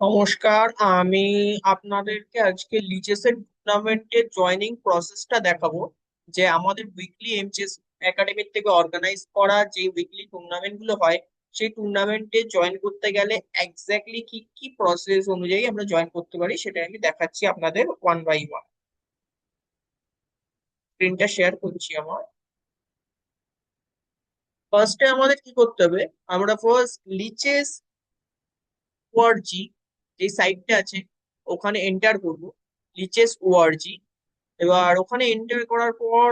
নমস্কার। আমি আপনাদেরকে আজকে লিচেসের টুর্নামেন্টের জয়নিং প্রসেসটা দেখাবো। যে আমাদের উইকলি এমচেস একাডেমি থেকে অর্গানাইজ করা যে উইকলি টুর্নামেন্ট গুলো হয়, সেই টুর্নামেন্টে জয়েন করতে গেলে এক্স্যাক্টলি কি কি প্রসেস অনুযায়ী আমরা জয়েন করতে পারি সেটা আমি দেখাচ্ছি আপনাদের ওয়ান বাই ওয়ান। স্ক্রিনটা শেয়ার করছি আমার। ফার্স্টে আমাদের কি করতে হবে, আমরা ফার্স্ট লিচেস ওআরজি যে সাইটটা আছে ওখানে এন্টার করব, লিচেস ওআরজি। এবার ওখানে এন্টার করার পর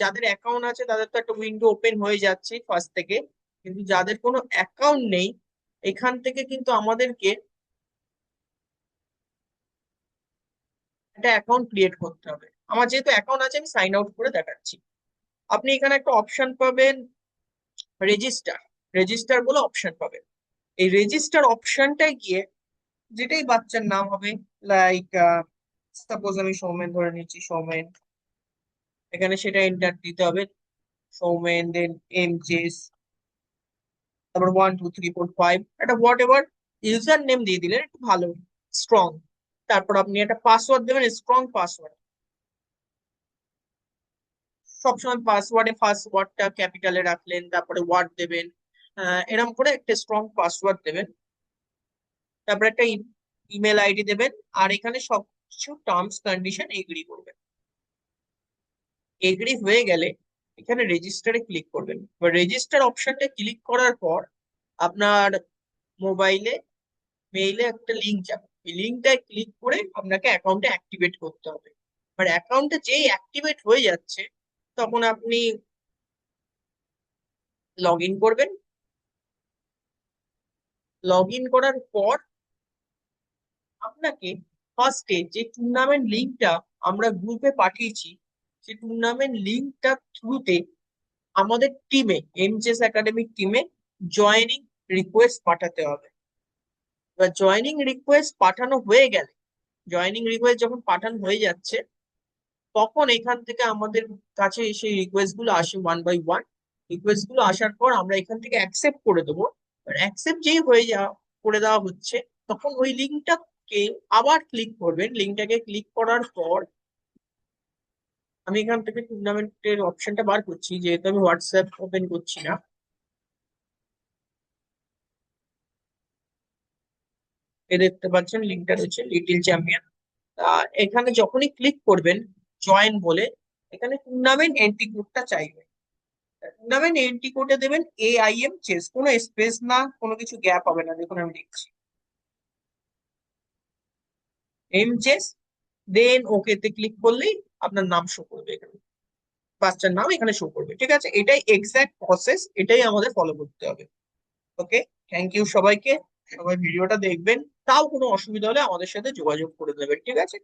যাদের অ্যাকাউন্ট আছে তাদের তো একটা উইন্ডো ওপেন হয়ে যাচ্ছে ফার্স্ট থেকে। কিন্তু যাদের কোনো অ্যাকাউন্ট নেই, এখান থেকে কিন্তু আমাদেরকে একটা অ্যাকাউন্ট ক্রিয়েট করতে হবে। আমার যেহেতু অ্যাকাউন্ট আছে আমি সাইন আউট করে দেখাচ্ছি। আপনি এখানে একটা অপশন পাবেন, রেজিস্টার। রেজিস্টার বলে অপশন পাবেন। এই রেজিস্টার অপশনটায় গিয়ে যেটাই বাচ্চার নাম হবে, লাইক সাপোজ আমি সৌমেন ধরে নিচ্ছি, সৌমেন। এখানে সেটা এন্টার দিতে হবে, সৌমেন, দেন এমজেস, তারপর 1 2 3 4 5 একটা হোয়াট এভার ইউজার নেম দিয়ে দিলেন একটু ভালো, স্ট্রং। তারপর আপনি একটা পাসওয়ার্ড দেবেন, স্ট্রং পাসওয়ার্ড। সবসময় পাসওয়ার্ডে ফার্স্ট ওয়ার্ডটা ক্যাপিটালে রাখলেন, তারপরে ওয়ার্ড দেবেন। এরকম করে একটা স্ট্রং পাসওয়ার্ড দেবেন। তারপর একটা ইমেল আইডি দেবেন। আর এখানে সবকিছু টার্মস কন্ডিশন এগ্রি করবেন। এগ্রি হয়ে গেলে এখানে রেজিস্টারে ক্লিক করবেন। এবার রেজিস্টার অপশনটা ক্লিক করার পর আপনার মোবাইলে, মেইলে একটা লিঙ্ক যাবে। এই লিঙ্কটায় ক্লিক করে আপনাকে অ্যাকাউন্টে অ্যাক্টিভেট করতে হবে। আর অ্যাকাউন্টে যেই অ্যাক্টিভেট হয়ে যাচ্ছে তখন আপনি লগ ইন করবেন। লগ ইন করার পর আপনাকে ফার্স্টে যে টুর্নামেন্ট লিঙ্কটা আমরা গ্রুপে পাঠিয়েছি, সেই টুর্নামেন্ট লিঙ্কটার থ্রুতে আমাদের টিমে, এমজেস একাডেমিক টিমে জয়েনিং রিকোয়েস্ট পাঠাতে হবে। এবার জয়েনিং রিকোয়েস্ট পাঠানো হয়ে গেলে, জয়েনিং রিকোয়েস্ট যখন পাঠানো হয়ে যাচ্ছে তখন এখান থেকে আমাদের কাছে সেই রিকোয়েস্ট গুলো আসে ওয়ান বাই ওয়ান। রিকোয়েস্ট গুলো আসার পর আমরা এখান থেকে অ্যাকসেপ্ট করে দেবো। অ্যাকসেপ্ট যেই হয়ে যাওয়া করে দেওয়া হচ্ছে, তখন ওই লিঙ্কটাকে আবার ক্লিক করবেন। লিঙ্কটাকে ক্লিক করার পর আমি এখান থেকে টুর্নামেন্টের অপশনটা বার করছি, যেহেতু আমি হোয়াটসঅ্যাপ ওপেন করছি না। এ দেখতে পাচ্ছেন লিঙ্কটা রয়েছে লিটিল চ্যাম্পিয়ন। এখানে যখনই ক্লিক করবেন জয়েন বলে, এখানে টুর্নামেন্ট এন্ট্রি কোডটা চাইবে। টুর্নামেন্ট এন্ট্রি কোডে দেবেন AIM চেস, কোনো স্পেস না, কোনো কিছু গ্যাপ হবে না। দেখুন আমি লিখছি এম চেস, দেন ওকে তে ক্লিক করলেই আপনার নাম শো করবে এখানে, বাচ্চার নাম এখানে শো করবে। ঠিক আছে, এটাই এক্সাক্ট প্রসেস, এটাই আমাদের ফলো করতে হবে। ওকে, থ্যাংক ইউ সবাইকে। সবাই ভিডিওটা দেখবেন, তাও কোনো অসুবিধা হলে আমাদের সাথে যোগাযোগ করে দেবেন। ঠিক আছে।